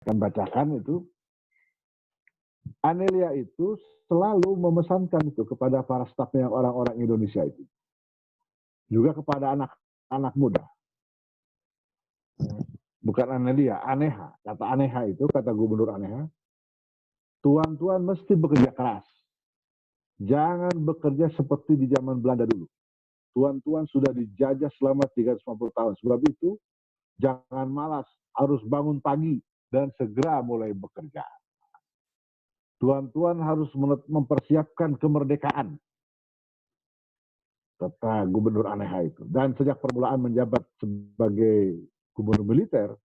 akan bacakan itu, Anelia itu selalu memesankan itu kepada para stafnya orang-orang Indonesia itu. Juga kepada anak-anak muda. Bukan Anelia, Aneha. Kata Aneha itu, kata Gubernur Aneha, tuan-tuan mesti bekerja keras. Jangan bekerja seperti di zaman Belanda dulu. Tuan-tuan sudah dijajah selama 350 tahun. Sebab itu, jangan malas, harus bangun pagi dan segera mulai bekerja. Tuan-tuan harus mempersiapkan kemerdekaan, kata Gubernur Aneha itu. Dan sejak permulaan menjabat sebagai gubernur militer,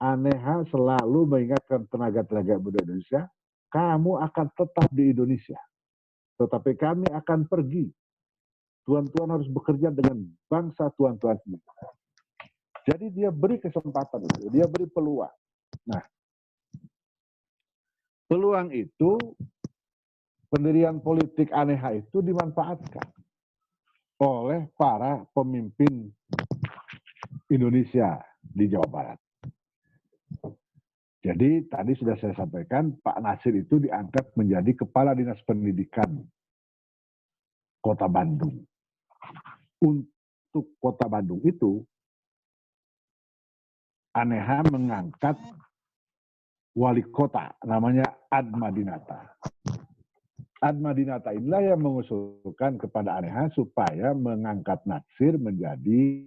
Aneha selalu mengingatkan tenaga-tenaga muda Indonesia, kamu akan tetap di Indonesia. Tetapi kami akan pergi. Tuan-tuan harus bekerja dengan bangsa tuan-tuan sendiri. Jadi dia beri kesempatan itu, dia beri peluang. Nah, peluang itu, pendirian politik Aneha itu dimanfaatkan oleh para pemimpin Indonesia di Jawa Barat. Jadi tadi sudah saya sampaikan, Pak Nasir itu diangkat menjadi Kepala Dinas Pendidikan Kota Bandung. Untuk Kota Bandung itu, Aneha mengangkat wali kota, namanya Adma Dinata. Adma Dinata inilah yang mengusulkan kepada Aneha supaya mengangkat Nasir menjadi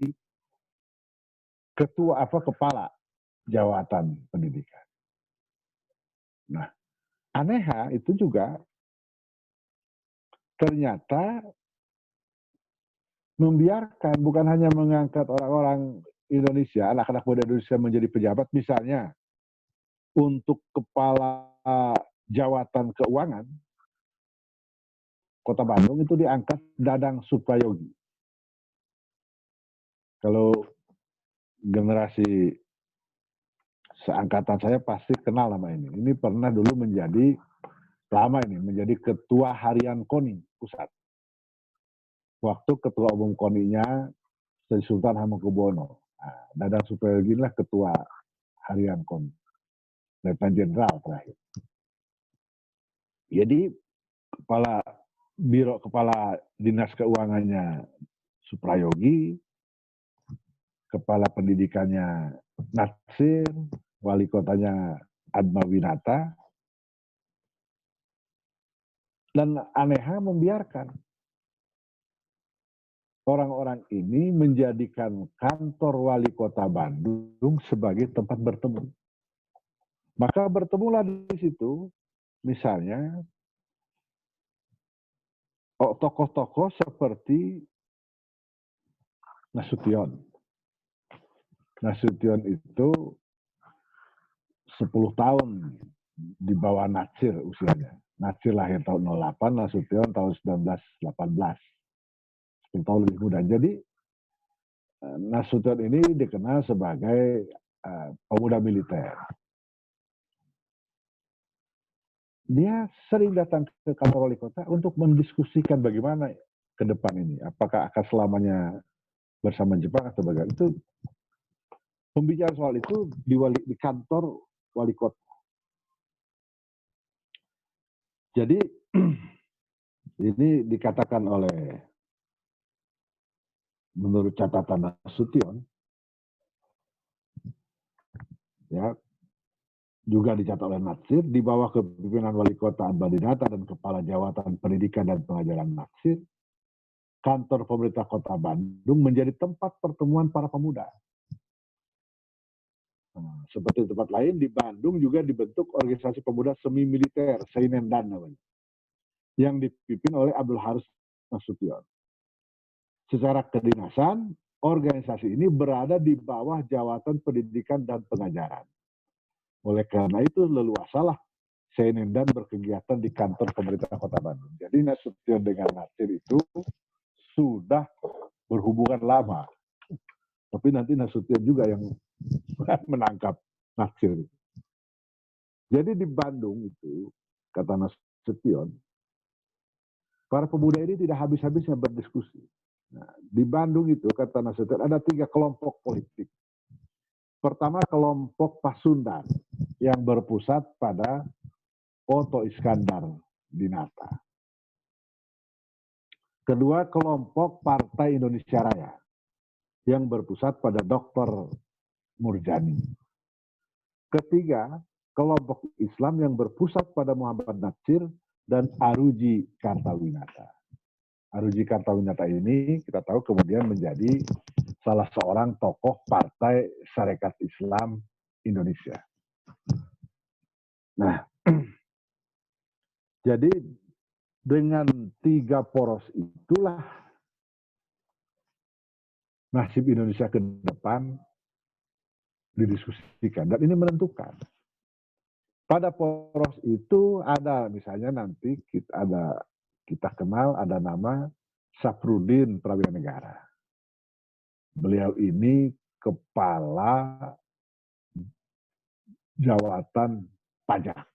kepala jawatan pendidikan. Nah, Aneha itu juga ternyata membiarkan, bukan hanya mengangkat orang-orang Indonesia, anak-anak muda Indonesia menjadi pejabat, misalnya untuk kepala jawatan keuangan, Kota Bandung itu diangkat Dadang Suprayogi. Kalau generasi seangkatan saya pasti kenal nama ini. Ini pernah dulu menjadi, lama ini, menjadi ketua harian KONI pusat. Waktu ketua umum KONI-nya Sri Sultan Hamengkubuwono. Nah, Dadang Suprayogi inilah ketua harian KONI. Letnan Jenderal terakhir. Jadi kepala dinas keuangannya Suprayogi, kepala pendidikannya Nasir, wali kotanya Adma Winata, dan Aneha membiarkan orang-orang ini menjadikan kantor wali kota Bandung sebagai tempat bertemu. Maka bertemulah di situ, misalnya tokoh-tokoh seperti Nasution. Nasution itu 10 tahun di bawah Nasir usianya. Nasir lahir tahun 08, Nasution tahun 1918. 10 tahun lebih muda. Jadi Nasution ini dikenal sebagai pemuda militer. Dia sering datang ke kantor wali kota untuk mendiskusikan bagaimana ke depan ini. Apakah akan selamanya bersama Jepang atau bagaimana. Itu pembicaraan soal itu di kantor wali kota. Jadi ini dikatakan oleh, menurut catatan Nasution, ya, juga dicatat oleh Nasir, di bawah kepemimpinan wali kota Adma Dinata dan kepala jawatan pendidikan dan pengajaran Nasir, kantor pemerintah kota Bandung menjadi tempat pertemuan para pemuda. Nah, seperti tempat lain, di Bandung juga dibentuk organisasi pemuda semi militer, Seinendan namanya, yang dipimpin oleh Abdul Haris Nasution. Secara kedinasan, organisasi ini berada di bawah jawatan pendidikan dan pengajaran. Oleh karena itu, leluasalah Seinendan berkegiatan di kantor pemerintah kota Bandung. Jadi Nasution dengan Nasir itu sudah berhubungan lama. Tapi nanti Nasution juga yang menangkap Nasir. Jadi di Bandung itu, kata Nasution, para pemuda ini tidak habis-habisnya berdiskusi. Nah, di Bandung itu, kata Nasution, ada 3 kelompok politik. Pertama, kelompok Pasundan. yang berpusat pada Oto Iskandar Dinata. Kedua, kelompok Partai Indonesia Raya yang berpusat pada Dr. Murjani. Ketiga, kelompok Islam yang berpusat pada Muhammad Natsir dan Aruji Kartawinata. Aruji Kartawinata ini kita tahu kemudian menjadi salah seorang tokoh Partai Sarekat Islam Indonesia. Nah, jadi dengan tiga poros itulah nasib Indonesia ke depan didiskusikan. Dan ini menentukan. Pada poros itu ada misalnya nanti kita kenal ada nama Safrudin Prawira Negara. Beliau ini kepala jawatan pajak.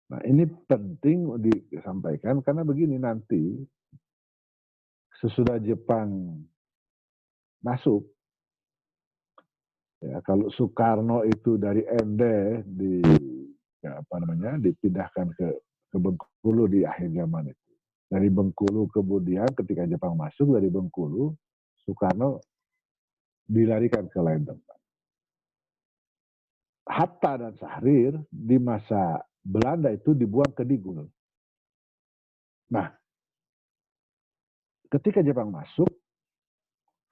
Nah, ini penting disampaikan karena begini nanti sesudah Jepang masuk, ya, kalau Soekarno itu dari Ende dipindahkan ke Bengkulu di akhir zaman itu. Dari Bengkulu kemudian ketika Jepang masuk dari Bengkulu, Soekarno dilarikan ke lain tempat. Hatta dan Syahrir di masa Belanda itu dibuang ke Digul. Nah, ketika Jepang masuk,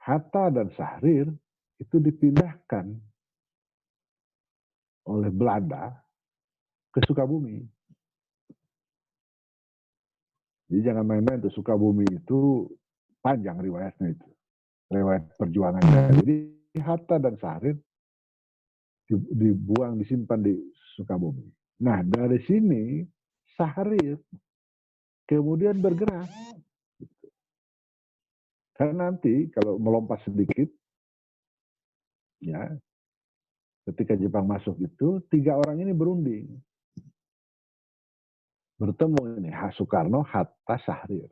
Hatta dan Syahrir itu dipindahkan oleh Belanda ke Sukabumi. Jadi jangan main-main tuh, Sukabumi itu panjang riwayatnya itu. Riwayat perjuangannya. Jadi Hatta dan Syahrir dibuang, disimpan di Sukabumi. Nah, dari sini Syahrir kemudian bergerak. Karena nanti kalau melompat sedikit, ya, ketika Jepang masuk itu, tiga orang ini berunding. Bertemu ini, Soekarno, Hatta, Syahrir.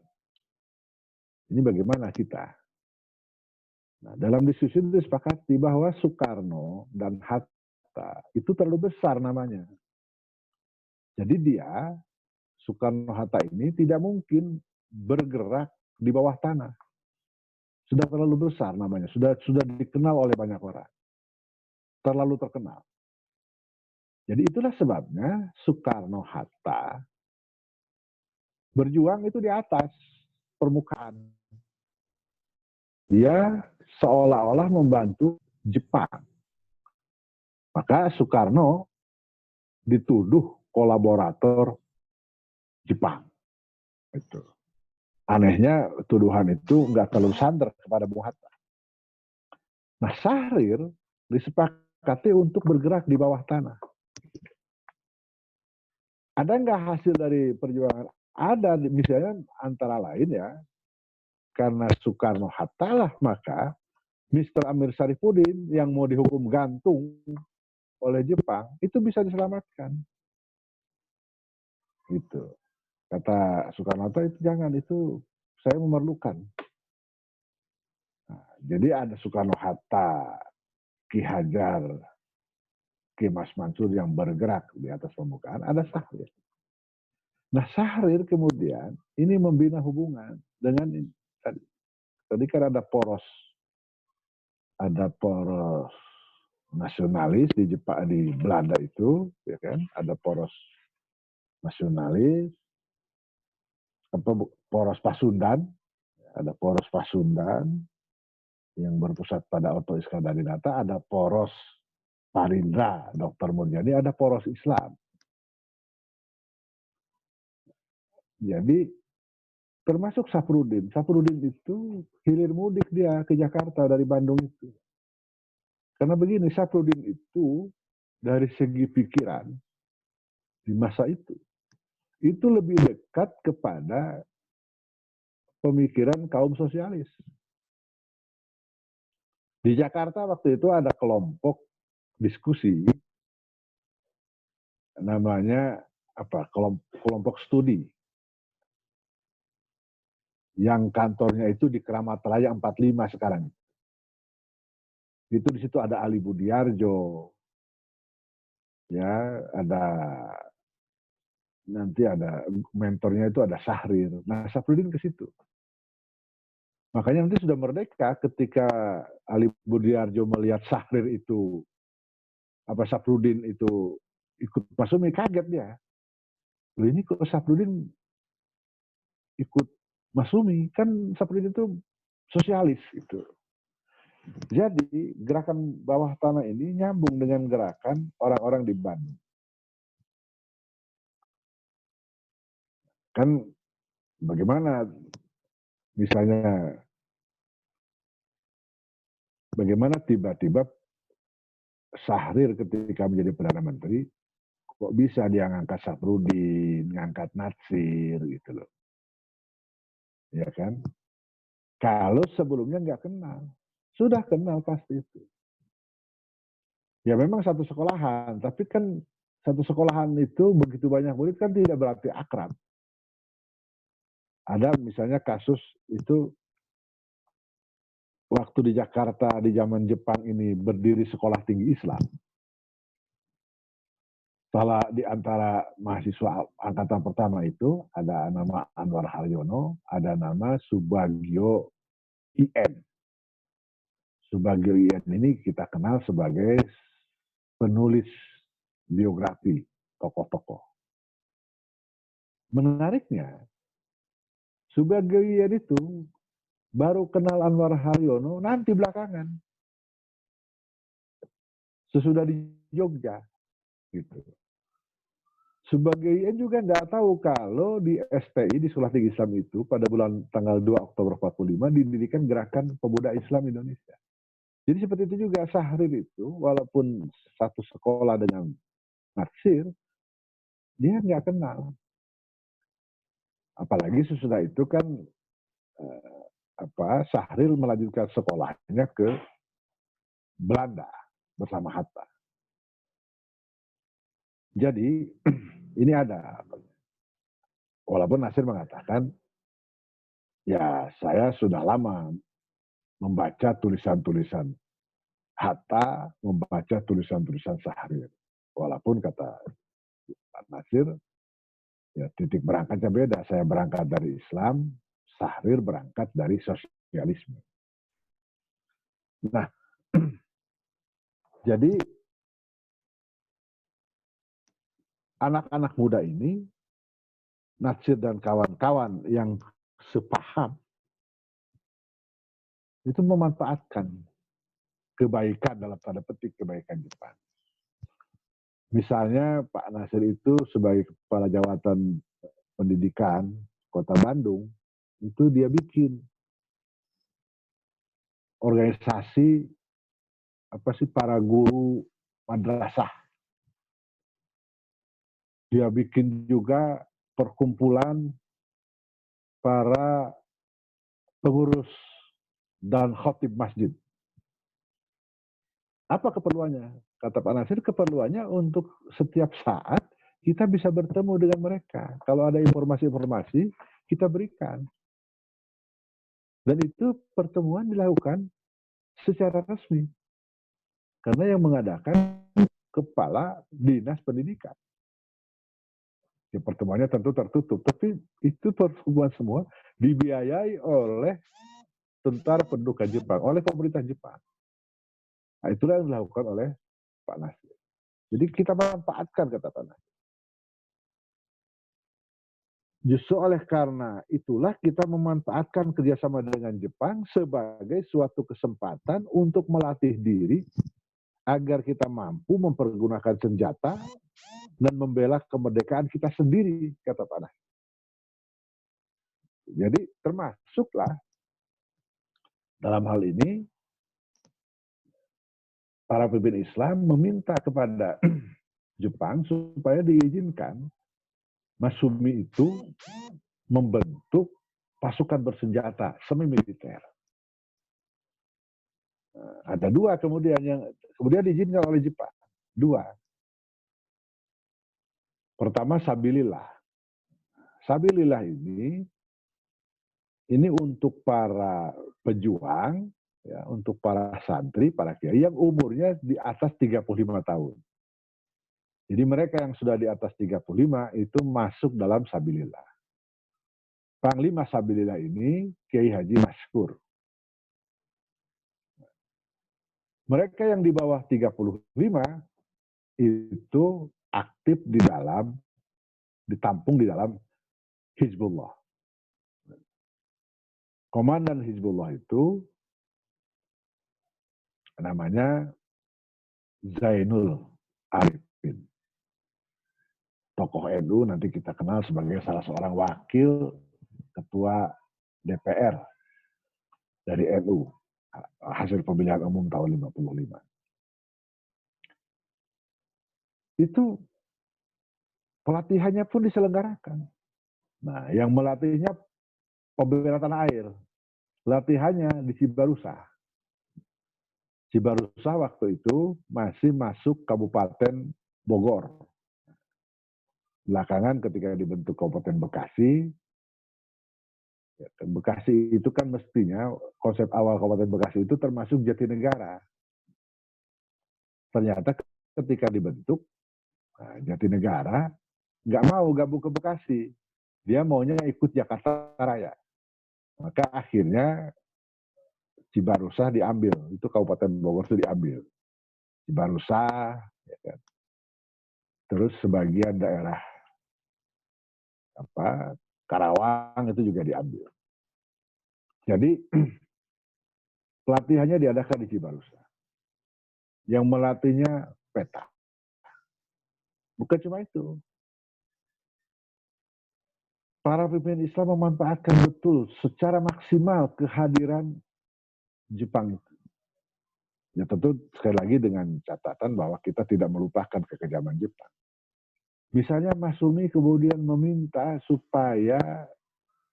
Ini bagaimana kita? Nah, dalam diskusi itu disepakati bahwa Soekarno dan Hatta itu terlalu besar namanya. Jadi dia, Soekarno-Hatta ini tidak mungkin bergerak di bawah tanah. Sudah terlalu besar namanya, sudah dikenal oleh banyak orang. Terlalu terkenal. Jadi itulah sebabnya Soekarno-Hatta berjuang itu di atas permukaan. Dia seolah-olah membantu Jepang. Maka Soekarno dituduh kolaborator Jepang. Itu. Anehnya tuduhan itu nggak terlalu santer kepada Bung Hatta. Nah, Syahrir disepakati untuk bergerak di bawah tanah. Ada nggak hasil dari perjuangan? Ada, misalnya antara lain ya, karena Soekarno-Hatta lah, maka Mr. Amir Syarifuddin yang mau dihukum gantung oleh Jepang, itu bisa diselamatkan. Itu. Kata Soekarno-Hatta, itu jangan, itu saya memerlukan. Nah, jadi ada Soekarno-Hatta, Ki Hajar, Ki Mas Mansur yang bergerak di atas permukaan, ada Syahrir. Nah, Syahrir kemudian ini membina hubungan dengan tadi kan ada poros nasionalis di Jepang, di Belanda itu, ya kan, ada poros nasionalis, poros Pasundan, ada poros Pasundan yang berpusat pada Oto Iskandar Dinata, ada poros Parindra, Dr. Murjani, ada poros Islam. Jadi termasuk Safrudin. Safrudin itu hilir mudik dia ke Jakarta dari Bandung itu. Karena begini, Safrudin itu dari segi pikiran di masa itu lebih dekat kepada pemikiran kaum sosialis. Di Jakarta waktu itu ada kelompok diskusi namanya kelompok studi yang kantornya itu di Keramat Raya 45 sekarang. Itu di situ ada Ali Budiarjo, ya ada nanti ada mentornya itu ada Syahrir. Nah, Safruddin ke situ. Makanya nanti sudah merdeka ketika Ali Budiarjo melihat Syahrir itu, Safruddin itu ikut Masyumi, kaget dia. Loh, ini kok Safruddin ikut Masyumi? Kan Safruddin itu sosialis itu. Jadi gerakan bawah tanah ini nyambung dengan gerakan orang-orang di Bandung. Kan bagaimana misalnya, bagaimana tiba-tiba Syahrir ketika menjadi Perdana Menteri, kok bisa dia ngangkat Safruddin, ngangkat Natsir gitu loh. Ya kan? Kalau sebelumnya nggak kenal. Sudah kenal pasti itu. Ya memang satu sekolahan, tapi kan satu sekolahan itu begitu banyak murid kan tidak berarti akrab. Ada misalnya kasus itu waktu di Jakarta di zaman Jepang ini berdiri sekolah tinggi Islam. Salah di antara mahasiswa angkatan pertama itu ada nama Anwar Haryono, ada nama Subagio IN. Subagio IN ini kita kenal sebagai penulis biografi tokoh-tokoh. Menariknya, Subagio IN itu baru kenal Anwar Haryono nanti belakangan. Sesudah di Jogja. Gitu. Sebagian juga nggak tahu kalau di STI, di Sekolah Tinggi Islam itu, pada bulan tanggal 2 Oktober 45 didirikan Gerakan Pemuda Islam Indonesia. Jadi seperti itu juga Syahrir itu, walaupun satu sekolah dengan Natsir, dia nggak kenal. Apalagi sesudah itu kan Syahrir melanjutkan sekolahnya ke Belanda bersama Hatta. Jadi ini ada, walaupun Nasir mengatakan, ya saya sudah lama membaca tulisan-tulisan Hatta, membaca tulisan-tulisan Syahrir. Walaupun kata Pak Nasir, ya titik berangkatnya beda. Saya berangkat dari Islam, Syahrir berangkat dari sosialisme. Nah, jadi anak-anak muda ini, Natsir dan kawan-kawan yang sepaham, itu memanfaatkan kebaikan dalam tanda petik kebaikan Jepang. Misalnya Pak Nasir itu sebagai kepala jabatan pendidikan Kota Bandung, itu dia bikin organisasi para guru madrasah. Dia bikin juga perkumpulan para pengurus dan khotib masjid. Apa keperluannya? Kata Pak Nasir, keperluannya untuk setiap saat kita bisa bertemu dengan mereka. Kalau ada informasi-informasi, kita berikan. Dan itu pertemuan dilakukan secara resmi. Karena yang mengadakan kepala dinas pendidikan. Ya, pertemuannya tentu tertutup, tapi itu pertemuan semua dibiayai oleh tentara pendudukan Jepang, oleh pemerintah Jepang. Nah, itulah yang dilakukan oleh Pak Nasir. Jadi kita manfaatkan, kata Pak Nasir. Justru oleh karena itulah kita memanfaatkan kerjasama dengan Jepang sebagai suatu kesempatan untuk melatih diri agar kita mampu mempergunakan senjata dan membela kemerdekaan kita sendiri, kata Pak Nasir. Jadi termasuklah dalam hal ini para pemimpin Islam meminta kepada Jepang supaya diizinkan Masyumi itu membentuk pasukan bersenjata semi militer. Ada dua kemudian yang kemudian diizinkan oleh Jepang. Dua. Pertama Sabilillah. Sabilillah ini untuk para pejuang, ya, untuk para santri, para kiai yang umurnya di atas 35 tahun. Jadi mereka yang sudah di atas 35 itu masuk dalam sabilillah. Panglima sabilillah ini Kiai Haji Maskur. Mereka yang di bawah 35 itu aktif di dalam, ditampung di dalam Hizbullah. Komandan Hizbullah itu namanya Zainul Arifin. Tokoh NU nanti kita kenal sebagai salah seorang wakil ketua DPR dari NU hasil pemilihan umum tahun 55. Itu pelatihannya pun diselenggarakan. Nah, yang melatihnya pembela tanah air. Latihannya di Cibarusah. Cibarusah waktu itu masih masuk Kabupaten Bogor. Belakangan ketika dibentuk Kabupaten Bekasi, Bekasi itu kan mestinya konsep awal Kabupaten Bekasi itu termasuk Jatinegara. Ternyata ketika dibentuk, Jatinegara nggak mau gabung ke Bekasi. Dia maunya ikut Jakarta Raya. Maka akhirnya Cibarusah diambil. Itu Kabupaten Bogor itu diambil. Cibarusah, ya kan. Terus sebagian daerah Karawang itu juga diambil. Jadi pelatihannya diadakan di Cibarusah. Yang melatihnya peta. Bukan cuma itu. Para pemimpin Islam memanfaatkan betul secara maksimal kehadiran Jepang itu. Ya tentu sekali lagi dengan catatan bahwa kita tidak melupakan kekejaman Jepang. Misalnya Mas Sumi kemudian meminta supaya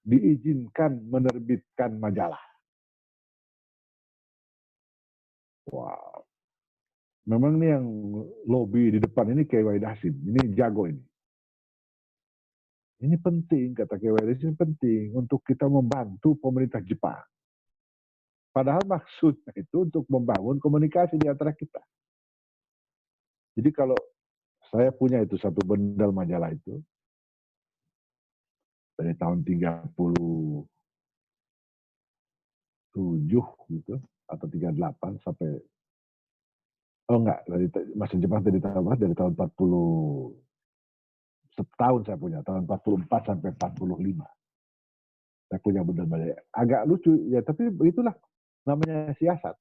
diizinkan menerbitkan majalah. Wow. Memang ini yang lobby di depan ini Kiai Wahid Hasyim. Ini jago ini. Ini penting, kata Kiai Wahid Hasyim, penting untuk kita membantu pemerintah Jepang. Padahal maksudnya itu untuk membangun komunikasi di antara kita. Jadi kalau saya punya itu satu bendel majalah itu, dari tahun 37 gitu, atau 38 sampai, oh enggak, dari masa Jepang dari tahun 40, setahun saya punya, tahun 44 sampai 45. Saya punya bendel majalah. Agak lucu, ya tapi itulah namanya siasat.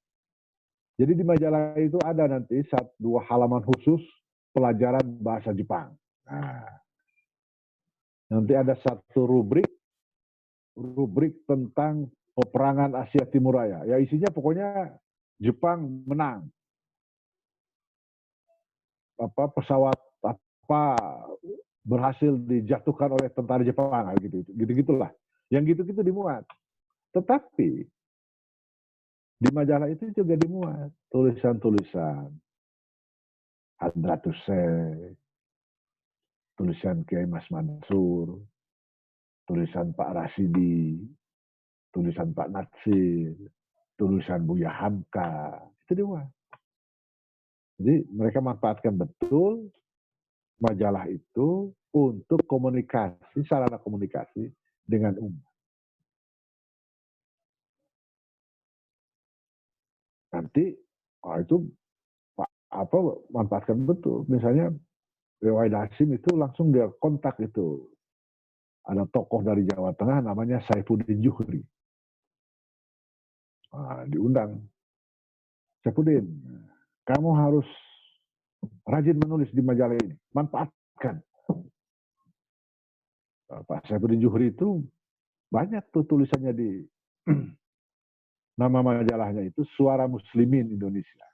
Jadi di majalah itu ada nanti 2 halaman khusus pelajaran bahasa Jepang. Nah, nanti ada satu rubrik tentang peperangan Asia Timur Raya. Ya isinya pokoknya Jepang menang. Pesawat berhasil dijatuhkan oleh tentara Jepang gitu-gitulah. Yang gitu-gitu dimuat. Tetapi di majalah itu juga dimuat tulisan-tulisan Hadratus Syekh, tulisan Kiai Mas Mansur, tulisan Pak Rasidi, tulisan Pak Natsir, tulisan Buya Hamka, itu dimuat. Jadi mereka manfaatkan betul majalah itu untuk komunikasi, sarana komunikasi dengan umat. Nanti itu manfaatkan betul. Misalnya Wahid Hasyim itu langsung dia kontak itu. Ada tokoh dari Jawa Tengah namanya Saifuddin Juhri. Diundang. Saifuddin, kamu harus rajin menulis di majalah ini. Manfaatkan. Pak Saifuddin Juhri itu banyak tuh tulisannya di nama majalahnya itu Suara Muslimin Indonesia.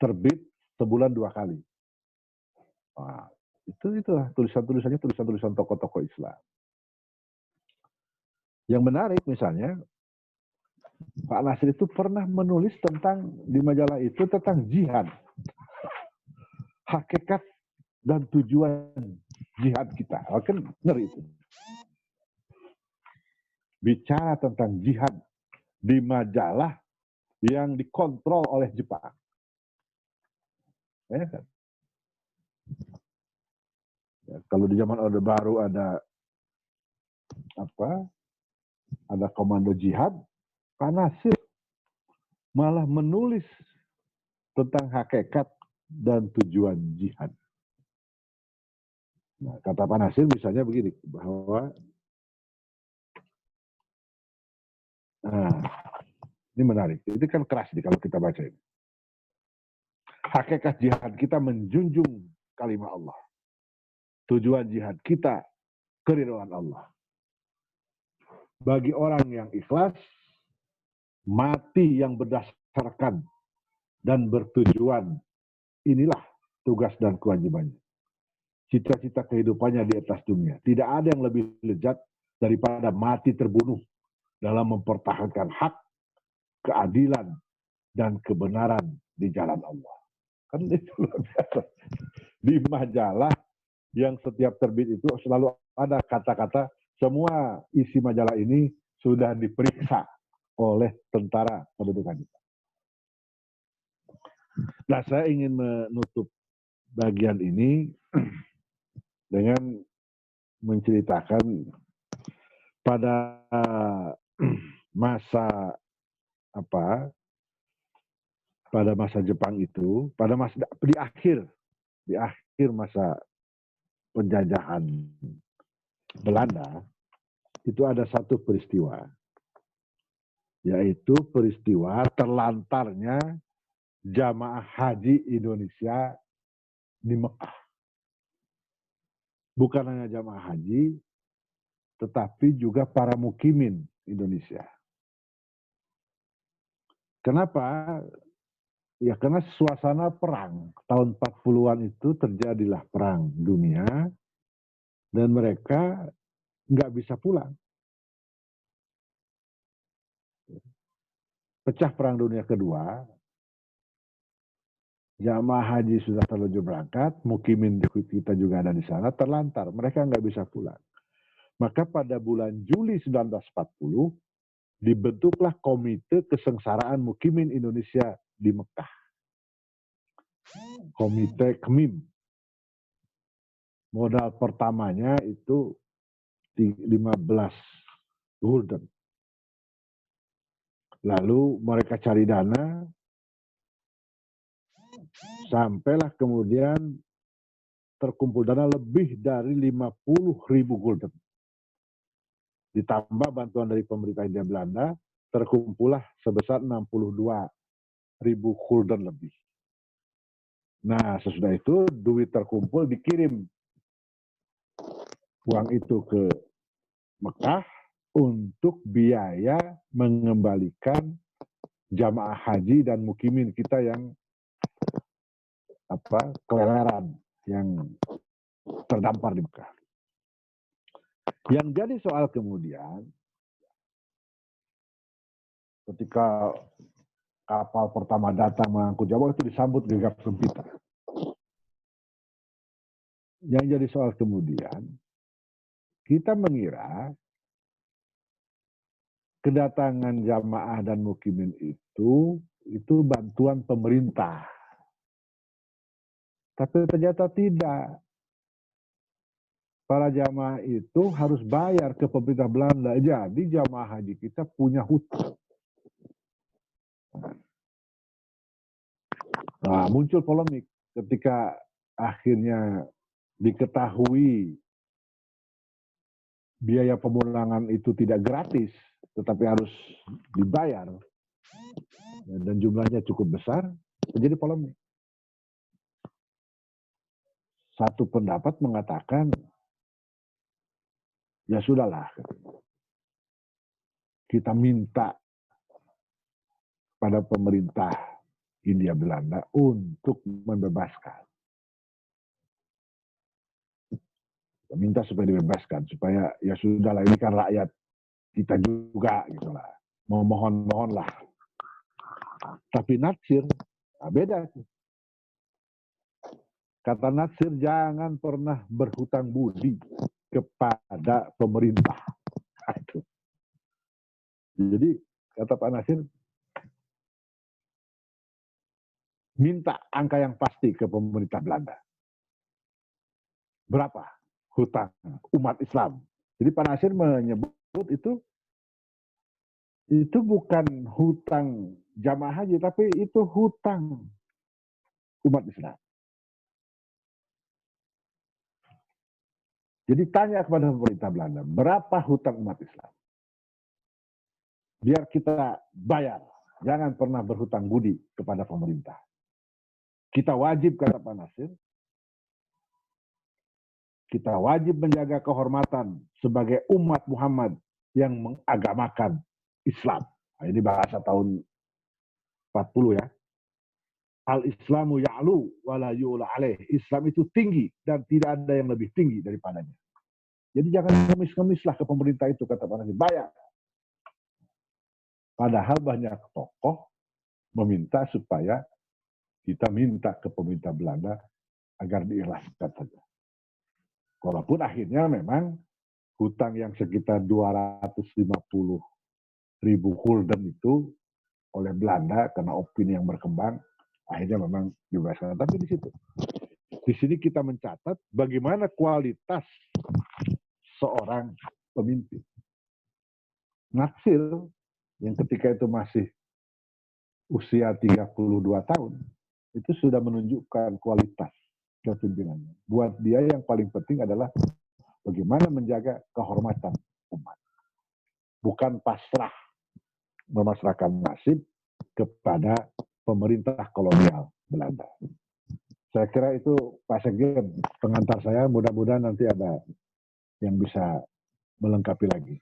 Terbit sebulan 2 kali. Itulah tulisan-tulisannya tulisan-tulisan tokoh-tokoh Islam. Yang menarik misalnya Pak Nasir itu pernah menulis tentang di majalah itu tentang jihad. Hakikat dan tujuan jihad kita. Kan ngeri itu. Bicara tentang jihad di majalah yang dikontrol oleh Jepang. Ya kan? Kalau di zaman Orde Baru ada apa? Ada komando jihad, Pak Nasir malah menulis tentang hakikat dan tujuan jihad. Nah, kata Pak Nasir misalnya begini, bahwa ini menarik. Itu kan keras nih kalau kita baca ini. Hakikat jihad kita menjunjung kalimat Allah. Tujuan jihad kita keridhaan Allah. Bagi orang yang ikhlas, mati yang berdasarkan dan bertujuan, inilah tugas dan kewajibannya. Cita-cita kehidupannya di atas dunia. Tidak ada yang lebih lezat daripada mati terbunuh dalam mempertahankan hak, keadilan, dan kebenaran di jalan Allah. Kan itu luar biasa. Di majalah yang setiap terbit itu selalu ada kata-kata, semua isi majalah ini sudah diperiksa oleh tentara kedudukan kita. Nah, saya ingin menutup bagian ini dengan menceritakan pada masa pada masa Jepang itu, di akhir masa penjajahan Belanda, itu ada satu peristiwa, yaitu peristiwa terlantarnya jamaah haji Indonesia di Mekah. Bukan hanya jamaah haji, tetapi juga para mukimin Indonesia. Kenapa? Ya karena suasana perang. Tahun 40-an itu terjadilah perang dunia, dan mereka nggak bisa pulang. Pecah perang dunia kedua, jamaah haji sudah terlanjur berangkat, mukimin kita juga ada di sana, terlantar. Mereka nggak bisa pulang. Maka pada bulan Juli 1940, dibentuklah Komite Kesengsaraan Mukimin Indonesia di Mekah. Komite KMIM. Modal pertamanya itu 15 gulden. Lalu mereka cari dana, sampailah kemudian terkumpul dana lebih dari 50.000 gulden. Ditambah bantuan dari pemerintah Hindia Belanda, terkumpullah sebesar 62.000 gulden lebih. Nah, sesudah itu duit terkumpul dikirim uang itu ke Mekah untuk biaya mengembalikan jamaah haji dan mukimin kita yang keleleran, yang terdampar di Mekah. Yang jadi soal kemudian, ketika kapal pertama datang mengangkut jamaah itu disambut gegap gempita. Yang jadi soal kemudian, kita mengira kedatangan jamaah dan mukimin itu bantuan pemerintah. Tapi ternyata tidak. Para jamaah itu harus bayar ke pemerintah Belanda. Jadi jamaah haji kita punya hutang. Nah, muncul polemik ketika akhirnya diketahui biaya pemulangan itu tidak gratis, tetapi harus dibayar, dan jumlahnya cukup besar, terjadi polemik. Satu pendapat mengatakan, ya sudahlah, kita minta pada pemerintah Hindia Belanda untuk membebaskan. Minta supaya dibebaskan, supaya ya sudahlah, ini kan rakyat kita juga gitulah. Mohon-mohonlah. Tapi Natsir, beda. Kata Natsir, jangan pernah berhutang budi kepada pemerintah. Jadi kata Pak Natsir, minta angka yang pasti ke pemerintah Belanda. Berapa? hutang umat Islam. Jadi Pak Nasir menyebut itu bukan hutang jamaah haji, tapi itu hutang umat Islam. Jadi tanya kepada pemerintah Belanda, berapa hutang umat Islam? Biar kita bayar. Jangan pernah berhutang budi kepada pemerintah. Kita wajib, kata Pak Nasir, kita wajib menjaga kehormatan sebagai umat Muhammad yang mengagamakan Islam. Nah, ini bahasa tahun 40 ya. Al-Islamu ya'lu wa la yu'la alaih. Islam itu tinggi dan tidak ada yang lebih tinggi daripadanya. Jadi jangan ngemis-ngemislah ke pemerintah itu, kata Pak Nasir. Bayar. Padahal banyak tokoh meminta supaya kita minta ke pemerintah Belanda agar diikhlaskan saja. Walaupun akhirnya memang hutang yang sekitar 250.000 gulden itu oleh Belanda karena opini yang berkembang, akhirnya memang dibebaskan. Tapi di sini kita mencatat bagaimana kualitas seorang pemimpin. Nasir yang ketika itu masih usia 32 tahun, itu sudah menunjukkan kualitas kepemimpinannya. Buat dia yang paling penting adalah bagaimana menjaga kehormatan umat. Bukan pasrah, memasrahkan nasib kepada pemerintah kolonial Belanda. Saya kira itu Pak Sekjen, pengantar saya, mudah-mudahan nanti ada yang bisa melengkapi lagi.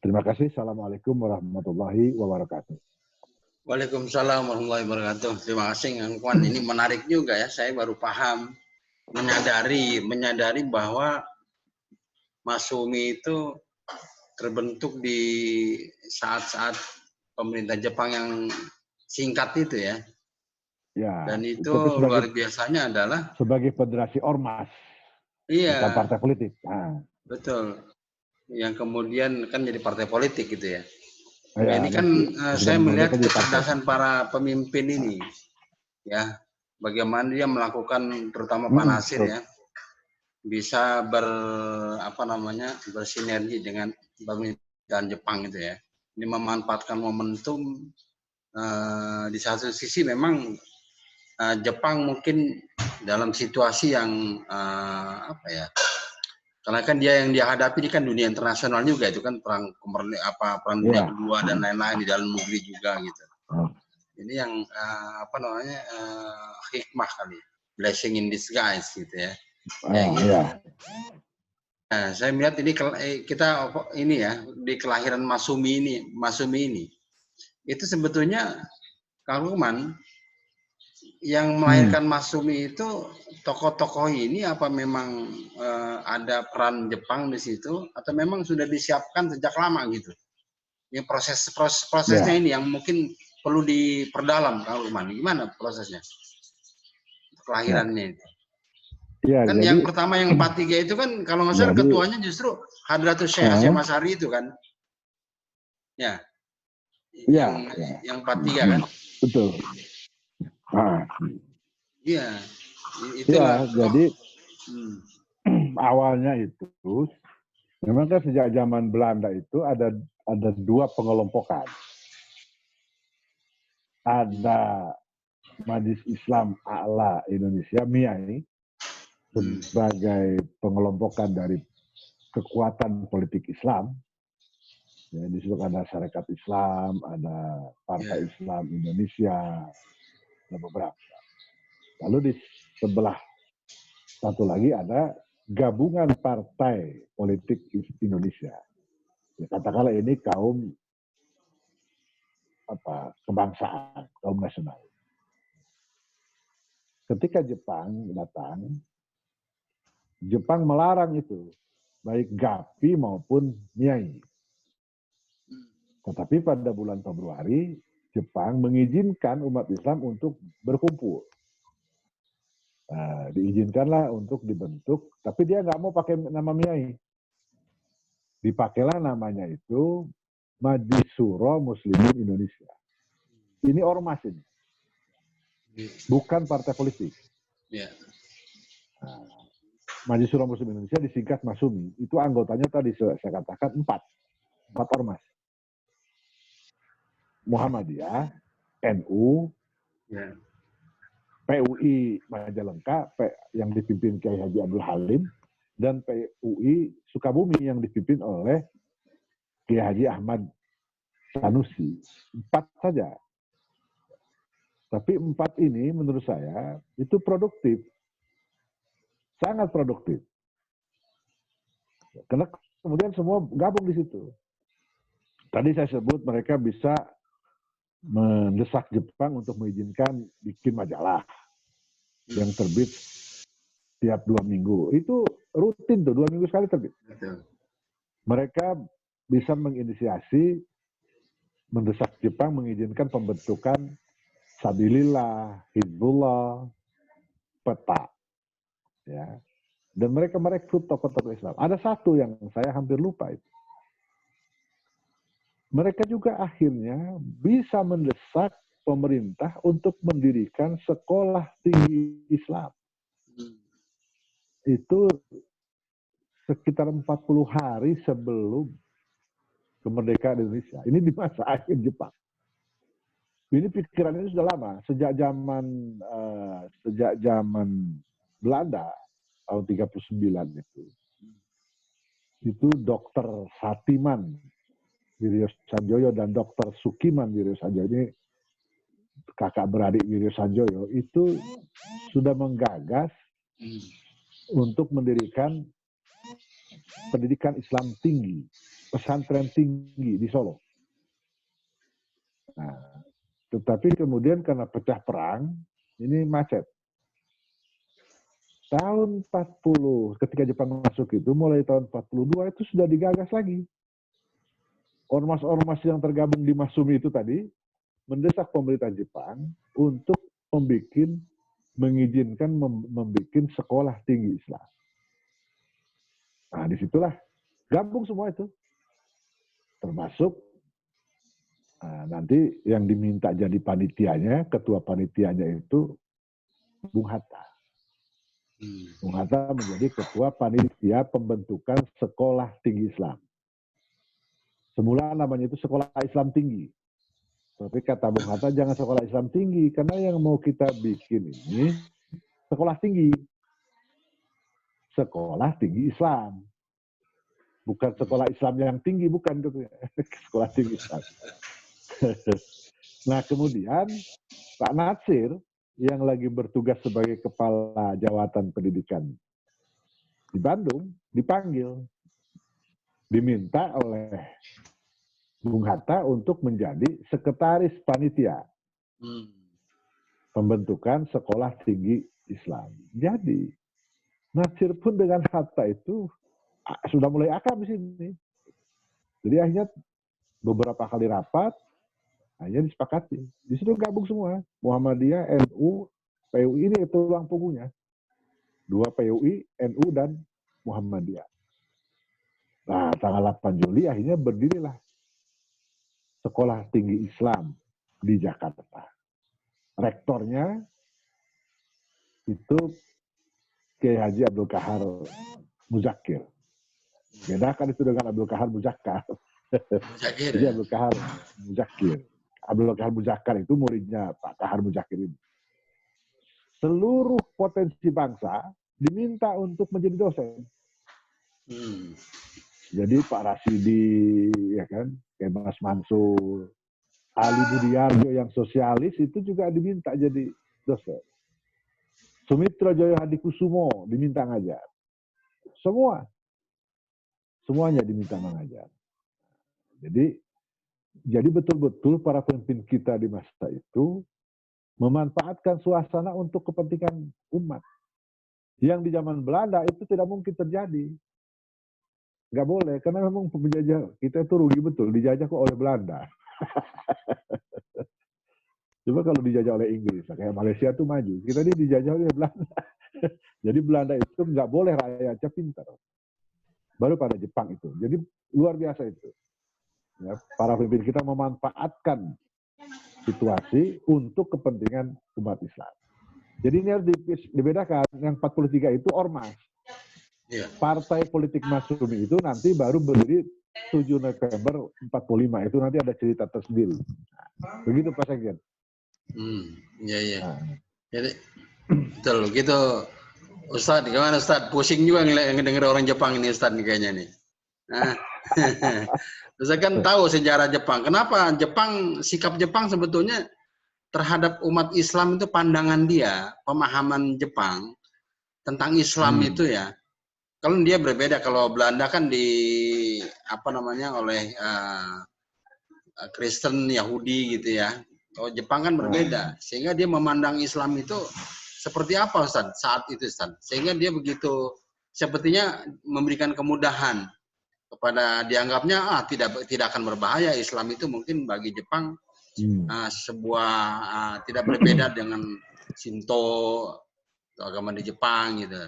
Terima kasih. Assalamualaikum warahmatullahi wabarakatuh. Waalaikumsalam warahmatullahi wabarakatuh. Terima kasih, Kang Kwan. Ini menarik juga ya. Saya baru paham, menyadari bahwa Masumi itu terbentuk di saat-saat pemerintah Jepang yang singkat itu ya. Ya. Dan itu luar biasanya adalah sebagai federasi ormas. Iya. Bukan partai politik. Nah. Betul. Yang kemudian kan jadi partai politik gitu ya. Ya, ini kan saya melihat kecerdasan para pemimpin ini, ya, bagaimana dia melakukan, terutama Pak Nasir ya, bisa bersinergi dengan pemerintahan Jepang itu ya. Ini memanfaatkan momentum. Di satu sisi memang Jepang mungkin dalam situasi yang karena kan dia yang dihadapi ini kan dunia internasional juga, itu kan perang dunia kedua dan lain-lain di dalam negeri juga gitu. Ini yang hikmah kali, blessing in disguise gitu ya. Gitu. Nah, saya melihat ini kita ini ya di kelahiran Masumi ini itu sebetulnya Kang Lukman yang melahirkan Masumi itu tokoh-tokoh ini apa memang ada peran Jepang di situ atau memang sudah disiapkan sejak lama gitu? Ini prosesnya ini yang mungkin perlu diperdalam, Kang Lukman. Gimana prosesnya? Kelahirannya itu. Ya, kan jadi, yang pertama yang 43 itu kan kalau nggak salah ketuanya justru Hadratus Syekh Hasyim Asy'ari itu kan? Ya. Yang 43 kan? Betul. Iya. Itulah. Ya, jadi awalnya itu memang kan sejak zaman Belanda itu ada dua pengelompokan. Ada Majelis Islam A'la Indonesia (MIAI) sebagai pengelompokan dari kekuatan politik Islam. Ya, di situ ada Sarekat Islam, ada Partai Islam Indonesia, ada beberapa. Lalu di sebelah satu lagi ada Gabungan Partai Politik Indonesia. Ya, katakanlah ini kaum kebangsaan, kaum nasional. Ketika Jepang datang, Jepang melarang itu, baik GAPI maupun MIAI. Tetapi pada bulan Februari, Jepang mengizinkan umat Islam untuk berkumpul. Diizinkanlah untuk dibentuk, tapi dia nggak mau pakai nama MIAI. Dipakailah namanya itu Majelis Syuro Muslimin Indonesia. Ini ormas ini, bukan partai politik. Majelis Ulama Muslim Indonesia disingkat Masumi. Itu anggotanya tadi saya katakan 4 ormas. Muhammadiyah, NU, PUI Majalengka yang dipimpin Kiai Haji Abdul Halim, dan PUI Sukabumi yang dipimpin oleh Kiai Haji Ahmad Sanusi. 4 saja. Tapi 4 ini menurut saya itu produktif. Sangat produktif. Karena kemudian semua gabung di situ. Tadi saya sebut mereka bisa mendesak Jepang untuk mengizinkan bikin majalah yang terbit tiap 2 minggu. Itu rutin tuh, 2 minggu sekali terbit. Mereka bisa menginisiasi, mendesak Jepang mengizinkan pembentukan Sabilillah, Hizbullah, Peta. Ya. Dan mereka merekrut tokoh-tokoh Islam. Ada satu yang saya hampir lupa itu. Mereka juga akhirnya bisa mendesak pemerintah untuk mendirikan sekolah tinggi Islam. Itu sekitar 40 hari sebelum kemerdekaan Indonesia. Ini di masa akhir Jepang. Ini pikiran ini sudah lama, sejak zaman Belanda tahun 39 itu. Itu Dr. Satiman Wiryo Sanjoyo dan Dr. Sukiman Wiryo Sanjoyo, ini kakak beradik Wiryo Sanjoyo, itu sudah menggagas untuk mendirikan pendidikan Islam tinggi, pesantren tinggi di Solo. Nah, tetapi kemudian karena pecah perang, ini macet. Tahun 40, ketika Jepang masuk itu, mulai tahun 42 itu sudah digagas lagi. Ormas-ormas yang tergabung di Masumi itu tadi, mendesak pemerintah Jepang untuk mengizinkan membuat sekolah tinggi Islam. Nah, disitulah gabung semua itu. Termasuk nanti yang diminta jadi panitianya, ketua panitianya itu Bung Hatta. Bung Hatta menjadi ketua panitia pembentukan sekolah tinggi Islam. Semula namanya itu sekolah Islam tinggi. Tapi kata Bung Hatta jangan sekolah Islam tinggi, karena yang mau kita bikin ini sekolah tinggi. Sekolah tinggi Islam. Bukan sekolah Islam yang tinggi, bukan gitu. Sekolah tinggi Islam. Nah kemudian Pak Natsir yang lagi bertugas sebagai kepala Jawatan Pendidikan di Bandung dipanggil, diminta oleh Bung Hatta untuk menjadi sekretaris panitia pembentukan sekolah tinggi Islam. Jadi Natsir pun dengan Hatta itu sudah mulai akrab di sini. Jadi akhirnya beberapa kali rapat hanya disepakati. Di situ gabung semua. Muhammadiyah, NU, PUI ini tulang punggungnya. 2 PUI, NU, dan Muhammadiyah. Nah, tanggal 8 Juli akhirnya berdirilah Sekolah Tinggi Islam di Jakarta. Rektornya itu Kiai Haji Abdul Kahar Muzakir. Bedakan itu dengan Abdul Kahar Muzakkar. Jadi Abdul Kahar Muzakir. Abdul Kahar Muzakkar itu muridnya Pak Kahar Muzakir ini. Seluruh potensi bangsa diminta untuk menjadi dosen. Jadi Pak Rasidi, ya kan, kayak Mas Mansur, Ali Budiarjo yang sosialis itu juga diminta jadi dosen. Sumitra Jaya Hadikusumo diminta ngajar. Semuanya diminta mengajar. Jadi betul-betul para pemimpin kita di masa itu memanfaatkan suasana untuk kepentingan umat. Yang di zaman Belanda itu tidak mungkin terjadi. Nggak boleh, karena memang penjajah kita itu rugi betul, dijajah kok oleh Belanda. Coba kalau dijajah oleh Inggris, kayak Malaysia tuh maju. Kita ini dijajah oleh Belanda. Jadi Belanda itu nggak boleh rakyatnya pintar. Baru pada Jepang itu. Jadi luar biasa itu. Ya, para pemimpin kita memanfaatkan situasi untuk kepentingan umat Islam. Jadi ini harus dibedakan. Yang 43 itu ormas. Partai politik Masyumi itu nanti baru berdiri 7 November 45. Itu nanti ada cerita tersendiri. Begitu Pak Sekjen. Iya. Jadi betul gitu. Ustadz, gimana Ustadz? Pusing juga ngedenger orang Jepang ini Ustadz nih kayaknya nih. Nah, saya kan tahu sejarah Jepang. Kenapa sikap Jepang sebetulnya terhadap umat Islam itu pandangan dia, pemahaman Jepang tentang Islam itu ya. Kalau dia berbeda, kalau Belanda kan oleh Kristen, Yahudi gitu ya. Kalau Jepang kan berbeda, sehingga dia memandang Islam itu seperti apa Ustaz saat itu Ustaz. Sehingga dia begitu sepertinya memberikan kemudahan kepada dianggapnya tidak akan berbahaya. Islam itu mungkin bagi Jepang sebuah tidak berbeda dengan Shinto atau agama di Jepang gitu.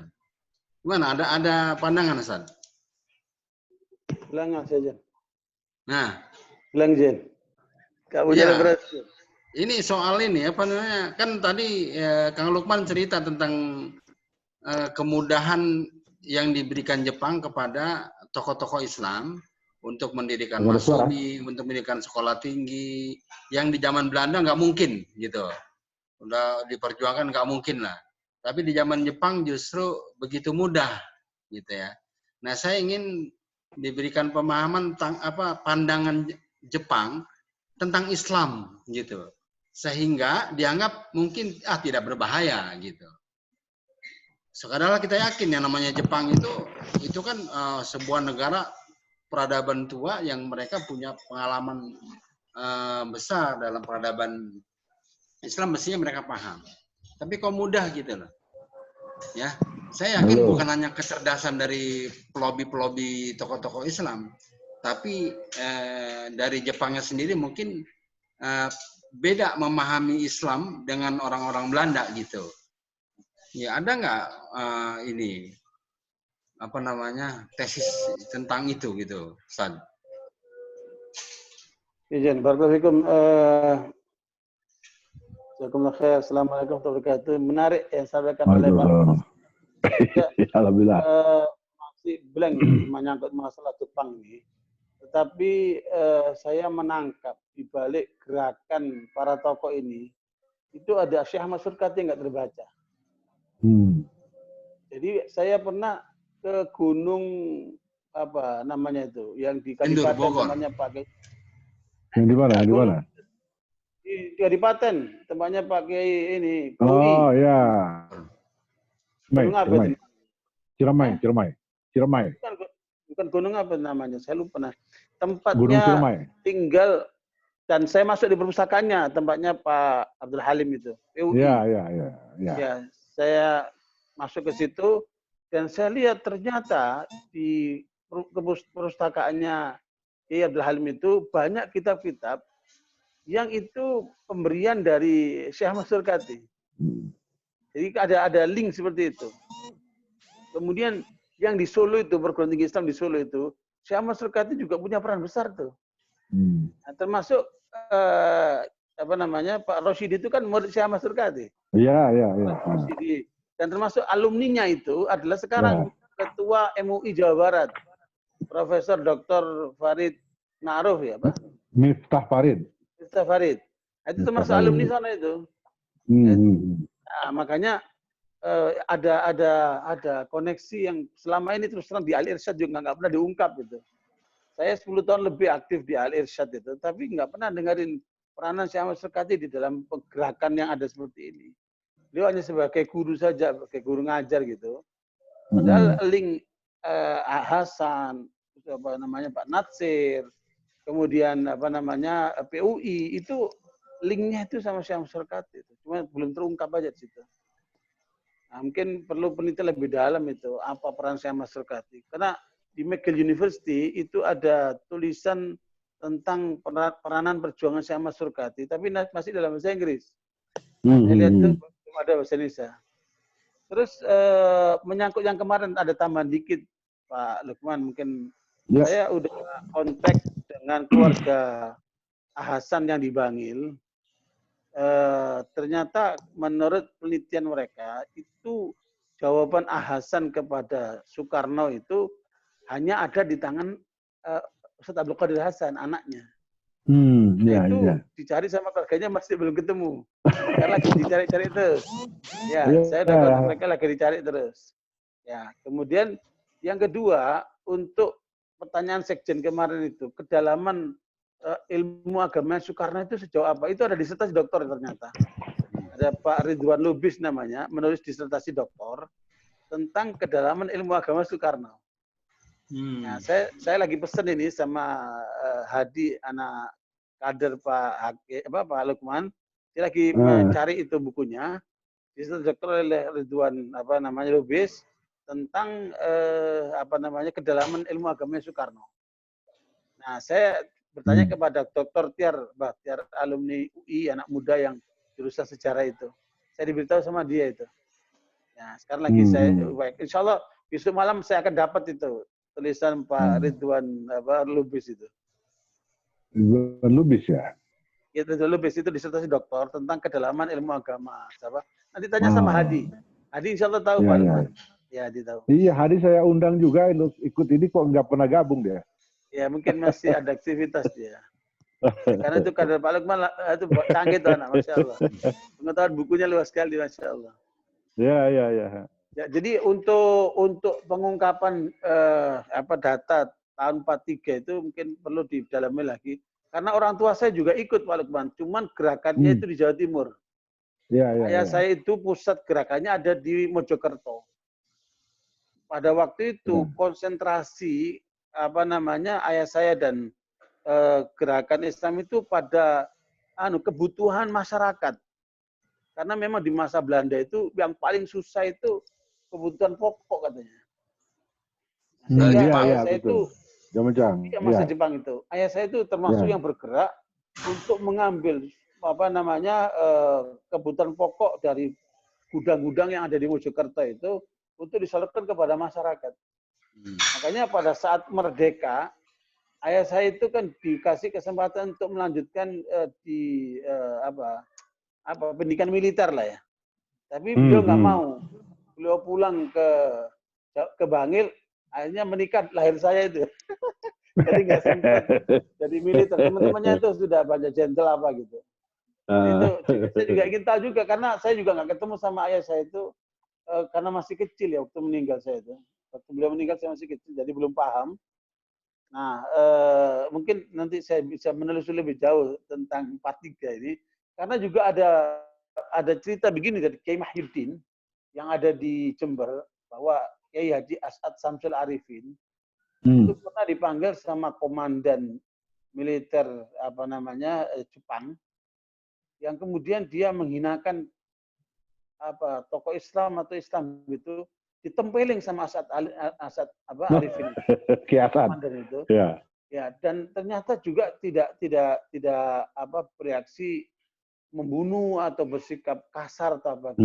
Gimana? Ada pandangan Ustaz? Bilang saja. Nah, bilang Jen. Kamu jalan berhasil. Ini soal ini apa namanya? Kan tadi Kang Lukman cerita tentang kemudahan yang diberikan Jepang kepada tokoh-tokoh Islam untuk mendirikan Masyumi, untuk mendirikan sekolah tinggi, yang di zaman Belanda nggak mungkin gitu. Udah diperjuangkan nggak mungkin lah. Tapi di zaman Jepang justru begitu mudah gitu ya. Nah, saya ingin diberikan pemahaman tentang pandangan Jepang tentang Islam gitu. Sehingga dianggap mungkin tidak berbahaya gitu. Sekarang kita yakin yang namanya Jepang itu kan sebuah negara peradaban tua yang mereka punya pengalaman besar dalam peradaban Islam, mestinya mereka paham. Tapi kok mudah gitu loh. Ya, saya yakin bukan hanya kecerdasan dari pelobi-pelobi tokoh-tokoh Islam, tapi dari Jepangnya sendiri mungkin beda memahami Islam dengan orang-orang Belanda gitu. Ya ada nggak tesis tentang itu gitu, Ustaz? Izin, barakallahu Jazakumullah khair. Assalamualaikum warahmatullahi wabarakatuh. Menarik yang sampaikan oleh Pak. Alhamdulillah. Masih blank menyangkut masalah Jepang ini. Tetapi saya menangkap di balik gerakan para tokoh ini itu ada Syekh Ahmad Surkati yang nggak terbaca. Jadi saya pernah ke gunung apa namanya itu yang di Kadipaten namanya pakai. Yang di mana? Di mana? Di Kadipaten tempatnya pakai ini. Oh ya. Ciremai. Bukan gunung apa namanya? Saya lupa. Tempatnya tinggal. Dan saya masuk di perpustakaannya, tempatnya Pak Abdul Halim itu. PUI. Ya, saya masuk ke situ dan saya lihat ternyata di perpustakaannya Abdul Halim itu banyak kitab-kitab yang itu pemberian dari Syekh Ahmad Surkati. Jadi ada link seperti itu. Kemudian yang di Solo itu, perguruan tinggi Islam di Solo itu, Syekh Ahmad Surkati juga punya peran besar tuh. Nah, termasuk Pak Rosyidi itu kan murid Syekh Ahmad Surkati. Iya. Dan termasuk alumninya itu adalah sekarang Ketua MUI Jawa Barat, Profesor Dr. Farid Ma'ruf ya, Pak? Miftah Farid. Nah, itu termasuk alumni sana itu. Nah, makanya ada koneksi yang selama ini terus terang di Al-Irsyad juga nggak pernah diungkap gitu. Saya 10 tahun lebih aktif di Al-Irsyad itu, tapi nggak pernah dengerin peranan Syekh Ahmad Surkati di dalam pergerakan yang ada seperti ini. Dia hanya sebagai guru saja, sebagai guru ngajar gitu. Padahal link Hasan, Pak Natsir, kemudian PUI itu linknya itu sama Syekh Ahmad Surkati itu. Cuma belum terungkap aja di situ. Nah, mungkin perlu penelitian lebih dalam itu apa peran Syekh Ahmad Surkati. Karena di McGill University itu ada tulisan tentang peranan perjuangan Syekh Ahmad Surkati, tapi masih dalam bahasa Inggris. Saya lihat itu belum ada bahasa Indonesia. Terus menyangkut yang kemarin ada tambahan dikit, Pak Lukman, mungkin saya udah kontak dengan keluarga Hasan yang di Bangil. Ternyata menurut penelitian mereka itu jawaban Hasan kepada Soekarno itu hanya ada di tangan Ustadz Abdul Qadir Hasan, anaknya. Ya, itu ya. dicari sama keluarganya masih belum ketemu. Karena lagi dicari-cari terus. Ya, saya dapat mereka lagi dicari terus. Ya, kemudian yang kedua, untuk pertanyaan sekjen kemarin itu, kedalaman ilmu agama Soekarno itu sejauh apa? Itu ada disertasi doktor ternyata. Ada Pak Ridwan Lubis namanya, menulis disertasi doktor tentang kedalaman ilmu agama Soekarno. Nah, saya lagi pesen ini sama Hadi, anak kader Pak Lukman. Dia lagi mencari itu bukunya. Disertasi doktor oleh Ridwan Lubis tentang kedalaman ilmu agama Soekarno. Nah, saya bertanya kepada Dr. Tiar alumni UI, anak muda yang jurusan sejarah itu. Saya diberitahu sama dia itu. Nah, sekarang lagi saya, insya Allah besok malam saya akan dapat itu tulisan Pak Ridwan Lubis itu. Ridwan Lubis ya? Ya, Ridwan Lubis itu disertasi doktor tentang kedalaman ilmu agama. Nanti tanya sama Hadi. Hadi insya Allah tahu Pak Lukman. Ya, Hadi tahu. Iya, Hadi saya undang juga ikut ini kok nggak pernah gabung dia. Ya, mungkin masih ada aktivitas dia. Karena itu kader Pak Lukman itu canggih tuh anak, Masya Allah. Pengetahuan bukunya luas sekali, Masya Allah. Ya. Ya, jadi untuk pengungkapan data tahun 43 itu mungkin perlu didalami lagi. Karena orang tua saya juga ikut Pak Lukman, cuman gerakannya itu di Jawa Timur. Ayah saya itu pusat gerakannya ada di Mojokerto. Pada waktu itu konsentrasi ayah saya dan gerakan Islam itu pada kebutuhan masyarakat. Karena memang di masa Belanda itu yang paling susah itu kebutuhan pokok katanya. Ayah saya itu masa Jepang itu. Ayah saya itu termasuk yang bergerak untuk mengambil kebutuhan pokok dari gudang-gudang yang ada di Mojokerto itu untuk disalurkan kepada masyarakat. Makanya pada saat merdeka, ayah saya itu kan dikasih kesempatan untuk melanjutkan di pendidikan militer lah ya. Tapi beliau nggak mau. Beliau pulang ke Bangil, akhirnya menikah, lahir saya itu. Jadi nggak sempat jadi militer. Teman-temannya itu sudah banyak jenderal apa gitu. Itu saya juga ingin tahu juga, karena saya juga nggak ketemu sama ayah saya itu karena masih kecil ya waktu meninggal saya itu. Waktu beliau meninggal saya masih kecil, jadi belum paham. Nah, mungkin nanti saya bisa menelusuri lebih jauh tentang 43 ini, karena juga ada cerita begini dari Kiai Mahyuddin yang ada di Jember, bahwa Kiai Haji As'ad Samsul Arifin itu pernah dipanggil sama komandan militer Jepang, yang kemudian dia menghinakan tokoh Islam atau Islam itu, ditempeling sama As'ad Arifin komandan itu. Ya, dan ternyata juga tidak bereaksi membunuh atau bersikap kasar atau apa.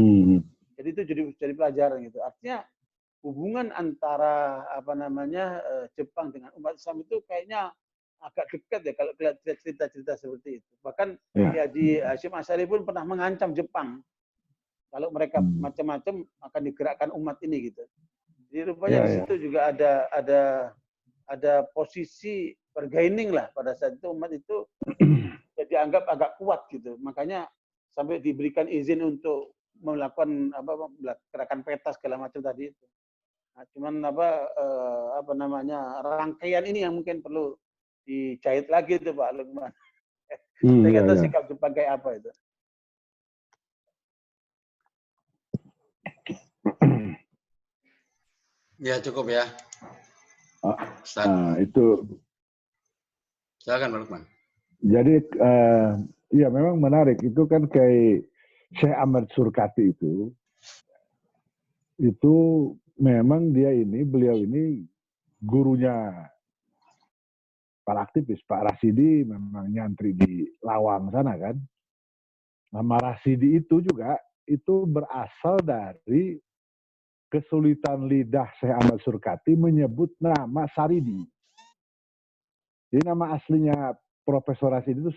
Jadi itu jadi pelajaran gitu. Artinya hubungan antara Jepang dengan umat Islam itu kayaknya agak dekat ya kalau lihat cerita-cerita seperti itu. Bahkan Haji Hasyim Asy'ari pun pernah mengancam Jepang kalau mereka macam-macam akan digerakkan umat ini gitu. Jadi rupanya di situ juga ada posisi bargaining lah pada saat itu, umat itu jadi anggap agak kuat gitu. Makanya sampai diberikan izin untuk melakukan gerakan peta segala macam tadi itu. Nah, cuman rangkaian ini yang mungkin perlu dijahit lagi itu Pak Lukman. Saya nggak tahu sikap Jepang kayak apa itu. Ya cukup ya. Itu. Silakan Pak Lukman. Jadi ya memang menarik, itu kan kayak Syekh Ahmad Surkati itu memang beliau ini gurunya para aktivis. Pak Rasidi memang nyantri di Lawang sana kan. Nama Rasidi itu juga itu berasal dari kesulitan lidah Syekh Ahmad Surkati menyebut nama Saridi. Jadi nama aslinya Profesor Rasidi itu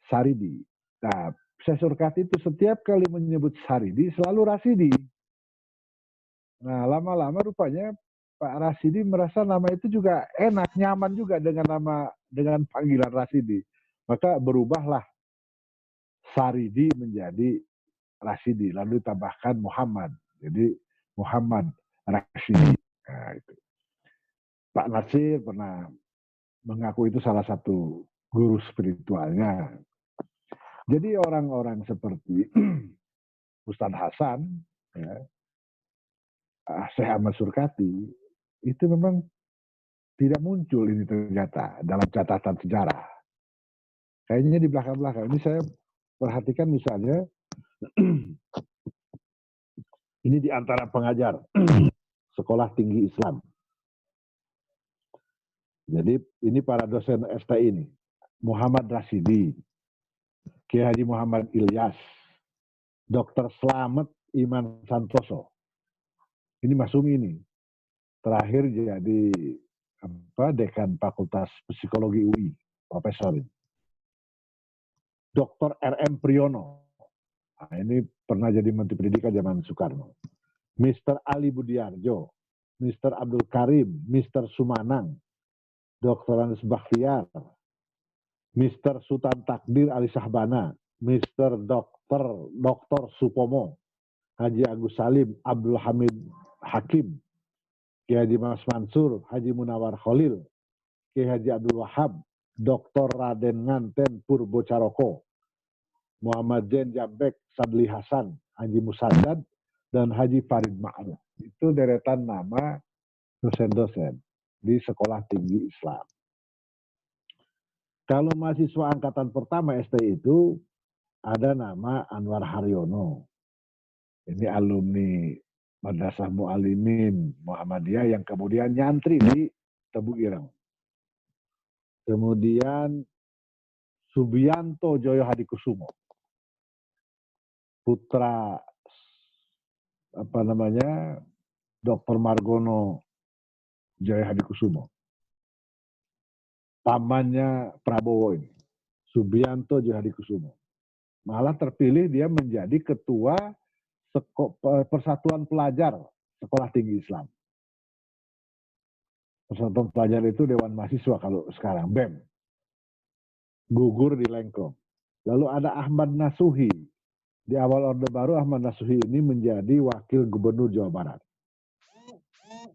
Saridi. Nah, Syekh Surkati itu setiap kali menyebut Saridi selalu Rasidi. Nah, lama-lama rupanya Pak Rasidi merasa nama itu juga enak, nyaman juga dengan panggilan Rasidi. Maka berubahlah Saridi menjadi Rasidi, lalu ditambahkan Muhammad. Jadi Muhammad Rasidi. Nah, itu. Pak Nasir pernah mengaku itu salah satu guru spiritualnya. Jadi orang-orang seperti Ustadz Hasan, ya, Syekh Ahmad Surkati, itu memang tidak muncul ini ternyata dalam catatan sejarah. Kayaknya di belakang-belakang. Ini saya perhatikan misalnya, ini di antara pengajar Sekolah Tinggi Islam. Jadi ini para dosen STI ini. Muhammad Rasidi, Kiai Haji Muhammad Ilyas, Dr. Slamet Iman Santoso. Ini Masumi ini. Terakhir jadi dekan Fakultas Psikologi UI, Profesor. Dr. R.M. Priyono. Nah, ini pernah jadi Menteri Pendidikan zaman Soekarno. Mr. Ali Budiarjo, Mr. Abdul Karim, Mr. Sumanang, Dr. Anis Bakhtiar, Mr. Sultan Takdir Ali Sahbana, Mr. Dr. Supomo, Haji Agus Salim, Abdul Hamid Hakim, Kiai Haji Mas Mansur, Haji Munawar Khalil, Kiai Haji Abdul Wahab, Dr. Raden Nganten Purbo Caroko, Muhammad Jen Jambek, Sadli Hasan, Haji Musaddad, dan Haji Farid Ma'ruf. Itu deretan nama dosen-dosen di Sekolah Tinggi Islam. Kalau mahasiswa angkatan pertama STI itu ada nama Anwar Haryono. Ini alumni Madrasah Mu'alimin Muhammadiyah yang kemudian nyantri di Tebu Ireng. Kemudian Subianto Joyo Hadikusumo, putra Dr. Margono Joyo Hadikusumo. Pamannya Prabowo ini, Subianto Joyo Hadikusumo. Malah terpilih dia menjadi ketua Persatuan Pelajar Sekolah Tinggi Islam. Persatuan Pelajar itu Dewan Mahasiswa kalau sekarang, BEM. Gugur di Lengkong. Lalu ada Ahmad Nasuhi. Di awal Orde Baru, Ahmad Nasuhi ini menjadi Wakil Gubernur Jawa Barat.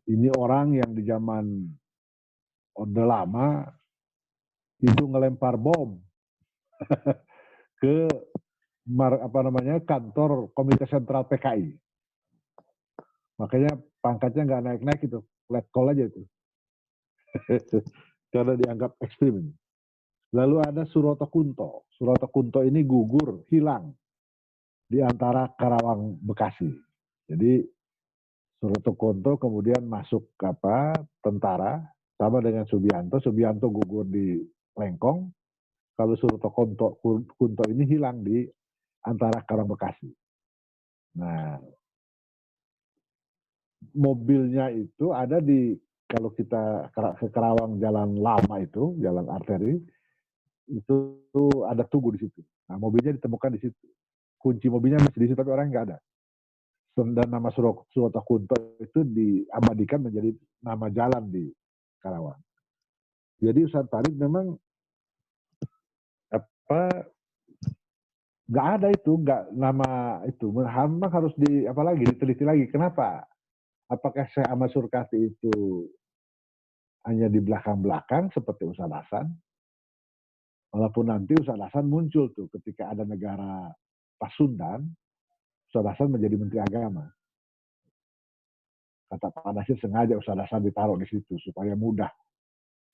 Ini orang yang di zaman Orde Lama itu ngelempar bom ke kantor Komite Sentral PKI. Makanya pangkatnya nggak naik-naik itu, letkol aja itu. Karena dianggap ekstrim. Lalu ada Suroto Kunto. Suroto Kunto ini gugur, hilang di antara Karawang, Bekasi. Jadi Suroto Kunto kemudian masuk tentara sama dengan Subianto. Subianto gugur di Lengkong. Kalau Suroto Kunto ini hilang di antara Karawang, Bekasi. Nah, mobilnya itu ada kalau kita ke Karawang Jalan Lama itu, Jalan Arteri, itu ada Tugu di situ. Nah, mobilnya ditemukan di situ. Kunci mobilnya masih di situ, tapi orang nggak ada. Dan nama Suroto Kunto itu diabadikan menjadi nama jalan di Karawang. Jadi Ustadz Farid memang nggak ada itu, nggak nama itu. Memang harus diteliti lagi. Kenapa? Apakah Syekh Ahmad Surkati itu hanya di belakang-belakang seperti Ustadz Hasan? Walaupun nanti Ustadz Hasan muncul tuh ketika ada negara Pasundan, Ustadz Hasan menjadi Menteri Agama. Kata Pak Nasir sengaja Ustadz Hasan ditaruh di situ supaya mudah.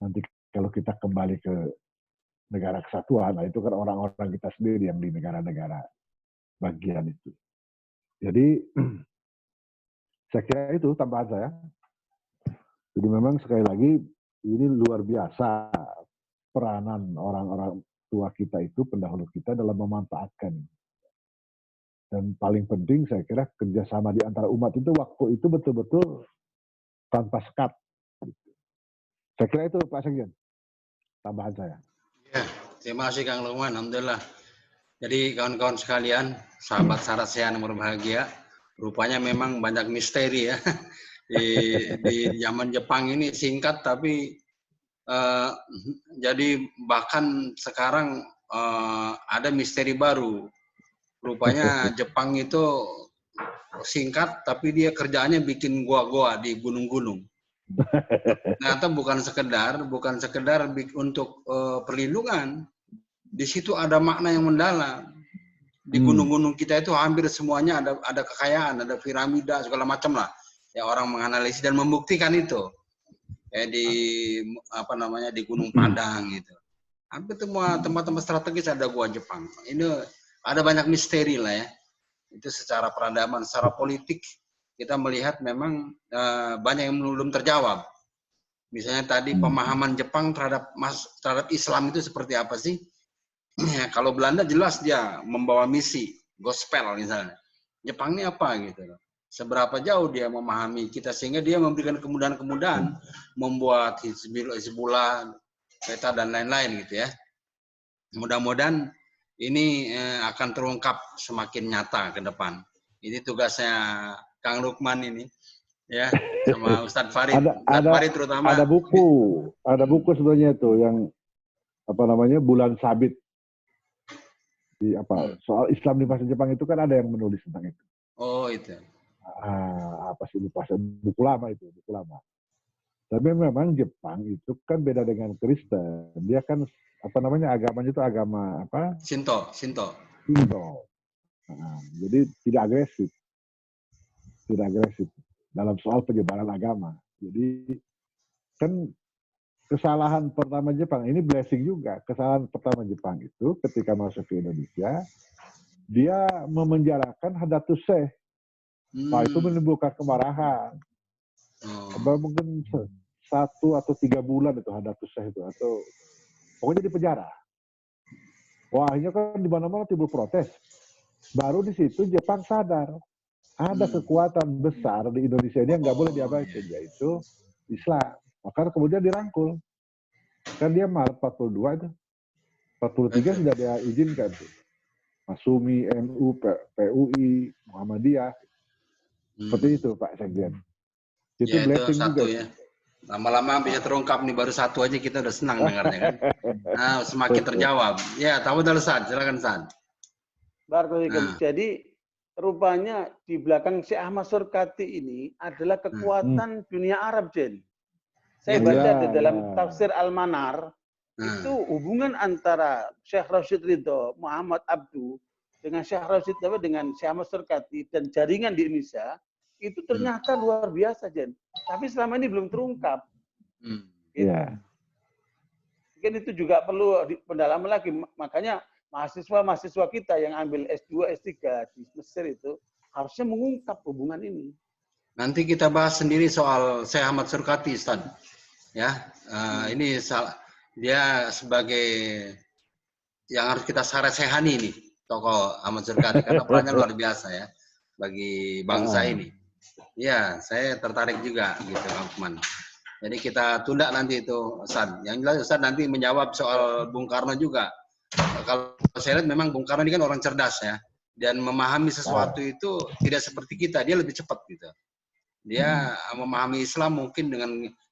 Nanti kalau kita kembali ke negara kesatuan, nah itu kan orang-orang kita sendiri yang di negara-negara bagian itu. Jadi saya kira itu tambahan saya. Jadi memang sekali lagi ini luar biasa peranan orang-orang tua kita itu, pendahulu kita dalam memanfaatkan. Dan paling penting saya kira kerjasama di antara umat itu waktu itu betul-betul tanpa sekat. Saya kira itu Pak Sekjen, tambahan saya. Ya, terima kasih Kang Lukman, alhamdulillah. Jadi kawan-kawan sekalian, sahabat Sarasehan yang berbahagia, rupanya memang banyak misteri ya. Di zaman Jepang ini singkat tapi jadi bahkan sekarang ada misteri baru. Rupanya Jepang itu singkat tapi dia kerjaannya bikin gua-gua di gunung-gunung. Ternyata bukan sekedar untuk perlindungan. Di situ ada makna yang mendalam. Di gunung-gunung kita itu hampir semuanya ada kekayaan, ada piramida segala macam lah. Ya orang menganalisis dan membuktikan itu. Di Gunung Padang gitu. Hampir semua tempat-tempat strategis ada gua Jepang. Ini ada banyak misteri lah ya. Itu secara peradaban, secara politik kita melihat memang banyak yang belum terjawab. Misalnya tadi pemahaman Jepang terhadap Islam itu seperti apa sih? Ya, kalau Belanda jelas dia membawa misi gospel misalnya. Jepang ini apa gitu loh. Seberapa jauh dia memahami kita sehingga dia memberikan kemudahan-kemudahan membuat Hizbullah, peta dan lain-lain gitu ya. Mudah-mudahan ini akan terungkap semakin nyata ke depan. Ini tugasnya Kang Lukman ini ya sama Ustadz Farid. Farid terutama. Ada buku sebenarnya itu yang Bulan Sabit. Soal Islam di masa Jepang itu kan ada yang menulis tentang itu. Oh itu. Buku lama. Tapi memang Jepang itu kan beda dengan Kristen. Dia kan agamanya itu agama apa? Shinto. Jadi tidak agresif dalam soal penyebaran agama. Jadi kan kesalahan pertama Jepang ini blessing juga. Kesalahan pertama Jepang itu ketika masuk ke Indonesia dia memenjarakan Hadatus Syekh. Itu menimbulkan kemarahan. Mungkin 1 atau 3 bulan itu Hadatus Syekh itu atau pokoknya di penjara. Wah, akhirnya kan di mana-mana timbul protes. Baru di situ Jepang sadar ada kekuatan besar di Indonesia ini yang nggak boleh diabaikan, yaitu Islam. Maka kemudian dirangkul. Kan dia Maret 42 itu. 43 sudah dia izinkan tuh. Masumi, NU, PUI, Muhammadiyah. Seperti itu Pak Sekjen. Itu blessing satu juga. Ya. Lama-lama bisa terungkap nih, baru satu aja kita udah senang dengarnya kan. Nah, semakin terjawab. Ya, tahu dulu San, silakan San. Jadi rupanya di belakang Syekh Ahmad Surkati ini adalah kekuatan dunia Arab, Jen. Saya baca di dalam tafsir Al-Manar, itu hubungan antara Syekh Rashid Ridho, Muhammad Abdu, dengan Syekh Rashid dengan Syekh Ahmad Surkati dan jaringan di Indonesia, itu ternyata luar biasa, Jen. Tapi selama ini belum terungkap. Mungkin itu juga perlu pendalaman lagi. Makanya mahasiswa kita yang ambil S2, S3 di Mesir itu harusnya mengungkap hubungan ini. Nanti kita bahas sendiri soal Syekh Ahmad Surkati, Ustaz. Ya, ini dia sebagai yang harus kita sarasehani nih, tokoh Ahmad Surkati, karena perannya luar biasa ya bagi bangsa ini. Ya, saya tertarik juga gitu, Lukman. Jadi kita tunda nanti itu, Ustaz. Yang jelas Ustaz nanti menjawab soal Bung Karno juga. Kalau saya lihat memang Bung Karno ini kan orang cerdas ya, dan memahami sesuatu itu tidak seperti kita, dia lebih cepat gitu. Dia memahami Islam mungkin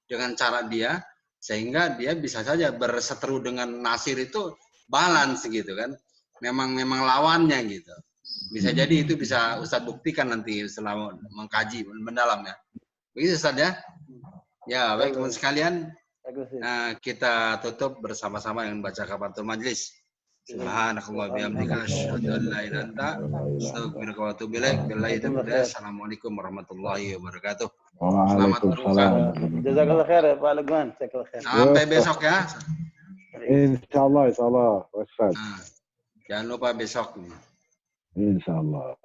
dengan cara dia, sehingga dia bisa saja berseteru dengan Nasir itu balance gitu kan. Memang lawannya gitu. Bisa jadi itu bisa Ustadz buktikan nanti setelah mengkaji mendalam ya. Begitu Ustadz ya. Ya baik teman sekalian, kita tutup bersama-sama dengan baca kafaratul majlis. Subhanakallah bihamdika asyhadu an la ilaha illa anta astaghfiruka wa atubu ilaik. Billahi taufiq. Assalamualaikum warahmatullahi wabarakatuh. Selamat berbuka. Jazakallah khair ya Pak Lukman. Jazakallah khair. Sampai besok ya. Insyaallah. Ustaz. Jangan lupa besok nih. Insyaallah.